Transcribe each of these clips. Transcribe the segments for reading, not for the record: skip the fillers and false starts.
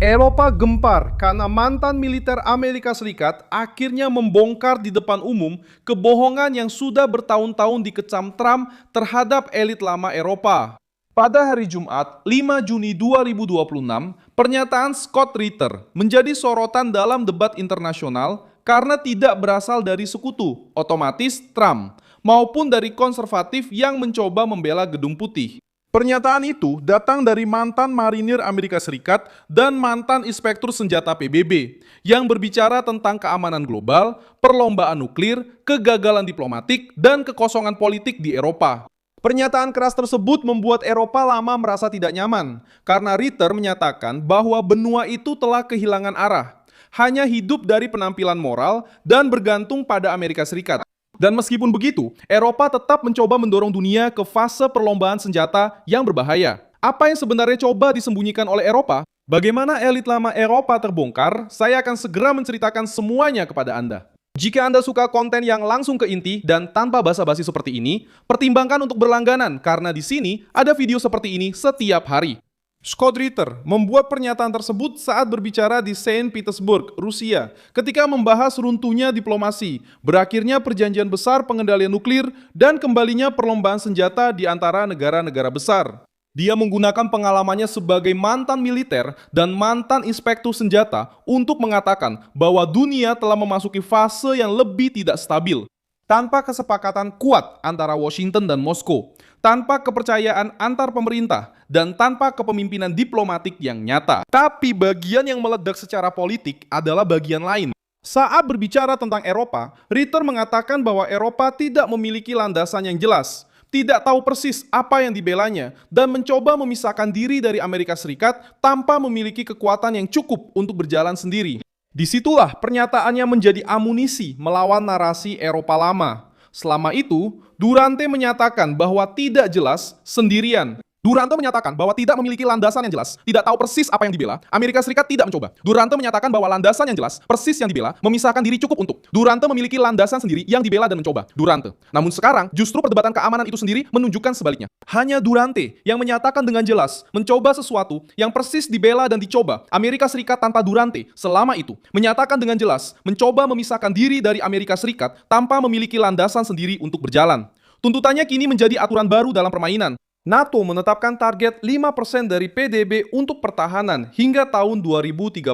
Eropa gempar karena mantan militer Amerika Serikat akhirnya membongkar di depan umum kebohongan yang sudah bertahun-tahun dikecam Trump terhadap elit lama Eropa. Pada hari Jumat, 5 Juni 2026, pernyataan Scott Ritter menjadi sorotan dalam debat internasional karena tidak berasal dari sekutu, otomatis Trump, maupun dari konservatif yang mencoba membela Gedung Putih. Pernyataan itu datang dari mantan marinir Amerika Serikat dan mantan inspektur senjata PBB yang berbicara tentang keamanan global, perlombaan nuklir, kegagalan diplomatik, dan kekosongan politik di Eropa. Pernyataan keras tersebut membuat Eropa lama merasa tidak nyaman karena Ritter menyatakan bahwa benua itu telah kehilangan arah, hanya hidup dari penampilan moral dan bergantung pada Amerika Serikat. Dan meskipun begitu, Eropa tetap mencoba mendorong dunia ke fase perlombaan senjata yang berbahaya. Apa yang sebenarnya coba disembunyikan oleh Eropa? Bagaimana elit lama Eropa terbongkar? Saya akan segera menceritakan semuanya kepada Anda. Jika Anda suka konten yang langsung ke inti dan tanpa basa-basi seperti ini, pertimbangkan untuk berlangganan karena di sini ada video seperti ini setiap hari. Scott Ritter membuat pernyataan tersebut saat berbicara di Saint Petersburg, Rusia, ketika membahas runtuhnya diplomasi, berakhirnya perjanjian besar pengendalian nuklir, dan kembalinya perlombaan senjata di antara negara-negara besar. Dia menggunakan pengalamannya sebagai mantan militer dan mantan inspektur senjata untuk mengatakan bahwa dunia telah memasuki fase yang lebih tidak stabil. Tanpa kesepakatan kuat antara Washington dan Moskow, tanpa kepercayaan antar pemerintah, dan tanpa kepemimpinan diplomatik yang nyata. Tapi bagian yang meledak secara politik adalah bagian lain. Saat berbicara tentang Eropa, Ritter mengatakan bahwa Eropa tidak memiliki landasan yang jelas, tidak tahu persis apa yang dibelanya, dan mencoba memisahkan diri dari Amerika Serikat tanpa memiliki kekuatan yang cukup untuk berjalan sendiri. Disitulah pernyataannya menjadi amunisi melawan narasi Eropa lama. Selama itu, Durante menyatakan bahwa tidak jelas sendirian. Durante menyatakan bahwa tidak memiliki landasan yang jelas, tidak tahu persis apa yang dibela. Amerika Serikat tidak mencoba. Durante menyatakan bahwa landasan yang jelas, persis yang dibela, memisahkan diri cukup untuk. Durante memiliki landasan sendiri yang dibela dan mencoba. Durante. Namun sekarang, justru perdebatan keamanan itu sendiri menunjukkan sebaliknya. Hanya Durante yang menyatakan dengan jelas, mencoba sesuatu yang persis dibela dan dicoba. Amerika Serikat tanpa Durante selama itu menyatakan dengan jelas, mencoba memisahkan diri dari Amerika Serikat tanpa memiliki landasan sendiri untuk berjalan. Tuntutannya kini menjadi aturan baru dalam permainan. NATO menetapkan target 5% dari PDB untuk pertahanan hingga tahun 2035,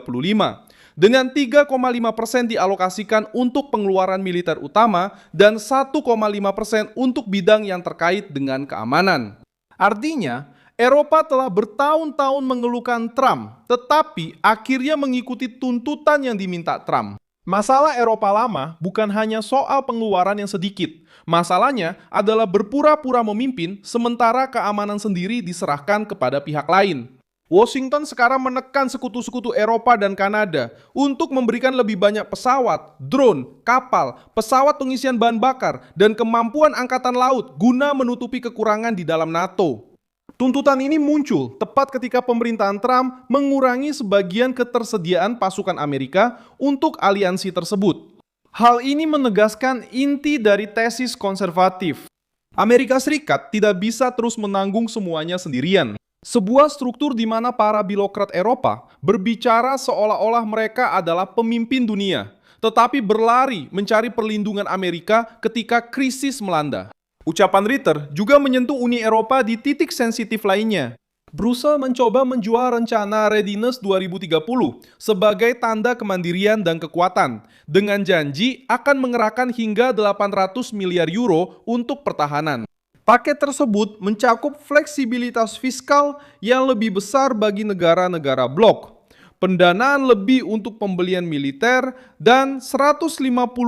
dengan 3,5% dialokasikan untuk pengeluaran militer utama dan 1,5% untuk bidang yang terkait dengan keamanan. Artinya, Eropa telah bertahun-tahun mengeluhkan Trump, tetapi akhirnya mengikuti tuntutan yang diminta Trump. Masalah Eropa lama bukan hanya soal pengeluaran yang sedikit. Masalahnya adalah berpura-pura memimpin sementara keamanan sendiri diserahkan kepada pihak lain. Washington sekarang menekan sekutu-sekutu Eropa dan Kanada untuk memberikan lebih banyak pesawat, drone, kapal, pesawat pengisian bahan bakar, dan kemampuan angkatan laut guna menutupi kekurangan di dalam NATO. Tuntutan ini muncul tepat ketika pemerintahan Trump mengurangi sebagian ketersediaan pasukan Amerika untuk aliansi tersebut. Hal ini menegaskan inti dari tesis konservatif. Amerika Serikat tidak bisa terus menanggung semuanya sendirian. Sebuah struktur di mana para birokrat Eropa berbicara seolah-olah mereka adalah pemimpin dunia, tetapi berlari mencari perlindungan Amerika ketika krisis melanda. Ucapan Ritter juga menyentuh Uni Eropa di titik sensitif lainnya. Brussels mencoba menjual rencana Readiness 2030 sebagai tanda kemandirian dan kekuatan, dengan janji akan mengerahkan hingga 800 miliar euro untuk pertahanan. Paket tersebut mencakup fleksibilitas fiskal yang lebih besar bagi negara-negara blok, pendanaan lebih untuk pembelian militer, dan 150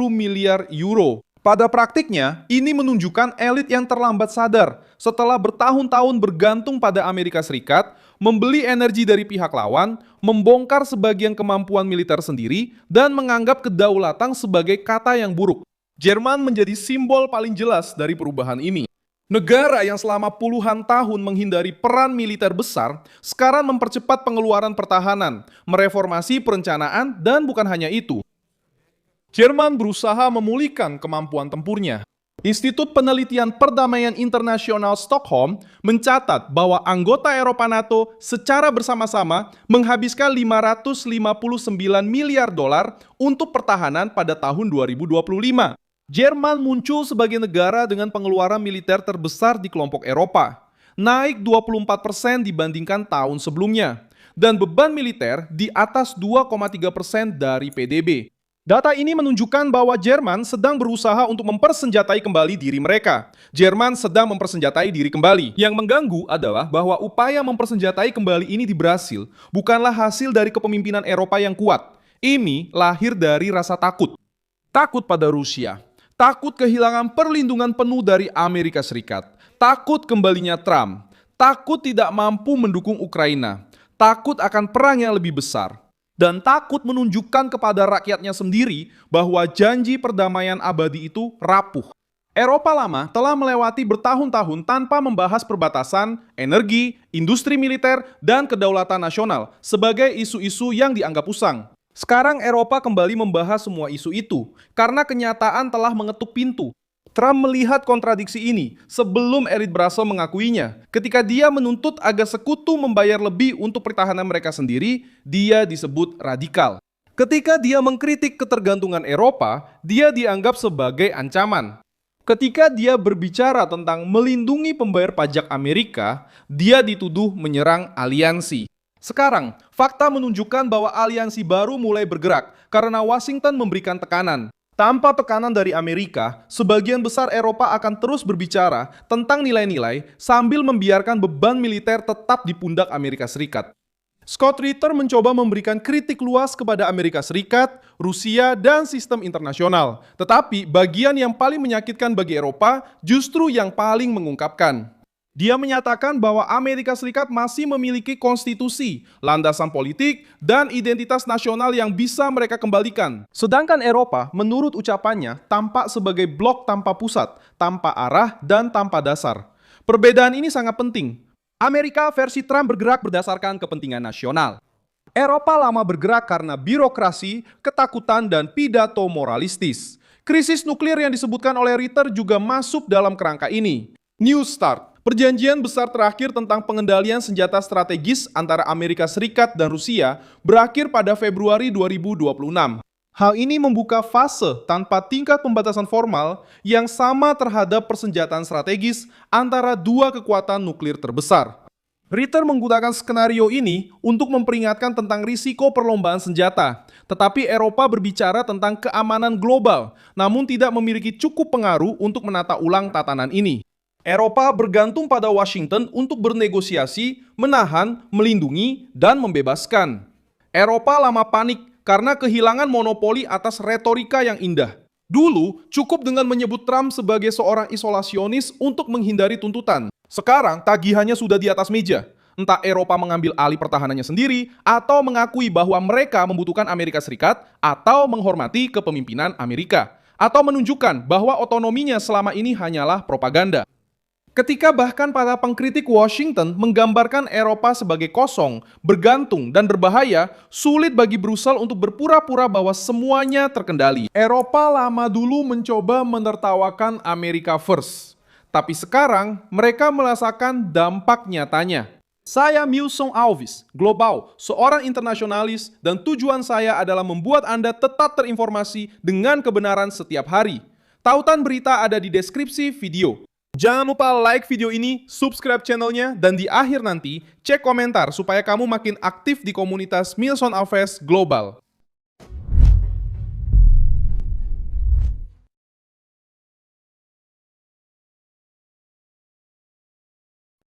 miliar euro. Pada praktiknya, ini menunjukkan elit yang terlambat sadar setelah bertahun-tahun bergantung pada Amerika Serikat, membeli energi dari pihak lawan, membongkar sebagian kemampuan militer sendiri, dan menganggap kedaulatan sebagai kata yang buruk. Jerman menjadi simbol paling jelas dari perubahan ini. Negara yang selama puluhan tahun menghindari peran militer besar, sekarang mempercepat pengeluaran pertahanan, mereformasi perencanaan, dan bukan hanya itu. Jerman berusaha memulihkan kemampuan tempurnya. Institut Penelitian Perdamaian Internasional Stockholm mencatat bahwa anggota Eropa NATO secara bersama-sama menghabiskan 559 miliar dolar untuk pertahanan pada tahun 2025. Jerman muncul sebagai negara dengan pengeluaran militer terbesar di kelompok Eropa, naik 24% dibandingkan tahun sebelumnya, dan beban militer di atas 2,3% dari PDB. Data ini menunjukkan bahwa Jerman sedang berusaha untuk mempersenjatai kembali diri mereka. Jerman sedang mempersenjatai diri kembali. Yang mengganggu adalah bahwa upaya mempersenjatai kembali ini di Brasil bukanlah hasil dari kepemimpinan Eropa yang kuat. Ini lahir dari rasa takut. Takut pada Rusia. Takut kehilangan perlindungan penuh dari Amerika Serikat. Takut kembalinya Trump. Takut tidak mampu mendukung Ukraina. Takut akan perang yang lebih besar. Dan takut menunjukkan kepada rakyatnya sendiri bahwa janji perdamaian abadi itu rapuh. Eropa lama telah melewati bertahun-tahun tanpa membahas perbatasan, energi, industri militer, dan kedaulatan nasional sebagai isu-isu yang dianggap usang. Sekarang Eropa kembali membahas semua isu itu karena kenyataan telah mengetuk pintu. Trump melihat kontradiksi ini sebelum elit Brussels mengakuinya. Ketika dia menuntut agar sekutu membayar lebih untuk pertahanan mereka sendiri, dia disebut radikal. Ketika dia mengkritik ketergantungan Eropa, dia dianggap sebagai ancaman. Ketika dia berbicara tentang melindungi pembayar pajak Amerika, dia dituduh menyerang aliansi. Sekarang, fakta menunjukkan bahwa aliansi baru mulai bergerak karena Washington memberikan tekanan. Tanpa tekanan dari Amerika, sebagian besar Eropa akan terus berbicara tentang nilai-nilai sambil membiarkan beban militer tetap di pundak Amerika Serikat. Scott Ritter mencoba memberikan kritik luas kepada Amerika Serikat, Rusia, dan sistem internasional. Tetapi bagian yang paling menyakitkan bagi Eropa justru yang paling mengungkapkan. Dia menyatakan bahwa Amerika Serikat masih memiliki konstitusi, landasan politik, dan identitas nasional yang bisa mereka kembalikan. Sedangkan Eropa, menurut ucapannya, tampak sebagai blok tanpa pusat, tanpa arah, dan tanpa dasar. Perbedaan ini sangat penting. Amerika versi Trump bergerak berdasarkan kepentingan nasional. Eropa lama bergerak karena birokrasi, ketakutan, dan pidato moralistis. Krisis nuklir yang disebutkan oleh Ritter juga masuk dalam kerangka ini. New Start. Perjanjian besar terakhir tentang pengendalian senjata strategis antara Amerika Serikat dan Rusia berakhir pada Februari 2026. Hal ini membuka fase tanpa tingkat pembatasan formal yang sama terhadap persenjataan strategis antara dua kekuatan nuklir terbesar. Ritter menggunakan skenario ini untuk memperingatkan tentang risiko perlombaan senjata. Tetapi Eropa berbicara tentang keamanan global, namun tidak memiliki cukup pengaruh untuk menata ulang tatanan ini. Eropa bergantung pada Washington untuk bernegosiasi, menahan, melindungi, dan membebaskan. Eropa lama panik karena kehilangan monopoli atas retorika yang indah. Dulu, cukup dengan menyebut Trump sebagai seorang isolasionis untuk menghindari tuntutan. Sekarang, tagihannya sudah di atas meja. Entah Eropa mengambil alih pertahanannya sendiri, atau mengakui bahwa mereka membutuhkan Amerika Serikat, atau menghormati kepemimpinan Amerika, atau menunjukkan bahwa otonominya selama ini hanyalah propaganda. Ketika bahkan para pengkritik Washington menggambarkan Eropa sebagai kosong, bergantung, dan berbahaya, sulit bagi Brussels untuk berpura-pura bahwa semuanya terkendali. Eropa lama dulu mencoba menertawakan Amerika First. Tapi sekarang, mereka merasakan dampak nyatanya. Saya Milson Alves, Global, seorang internasionalis, dan tujuan saya adalah membuat Anda tetap terinformasi dengan kebenaran setiap hari. Tautan berita ada di deskripsi video. Jangan lupa like video ini, subscribe channelnya, dan di akhir nanti, cek komentar supaya kamu makin aktif di komunitas Milson Alves Global.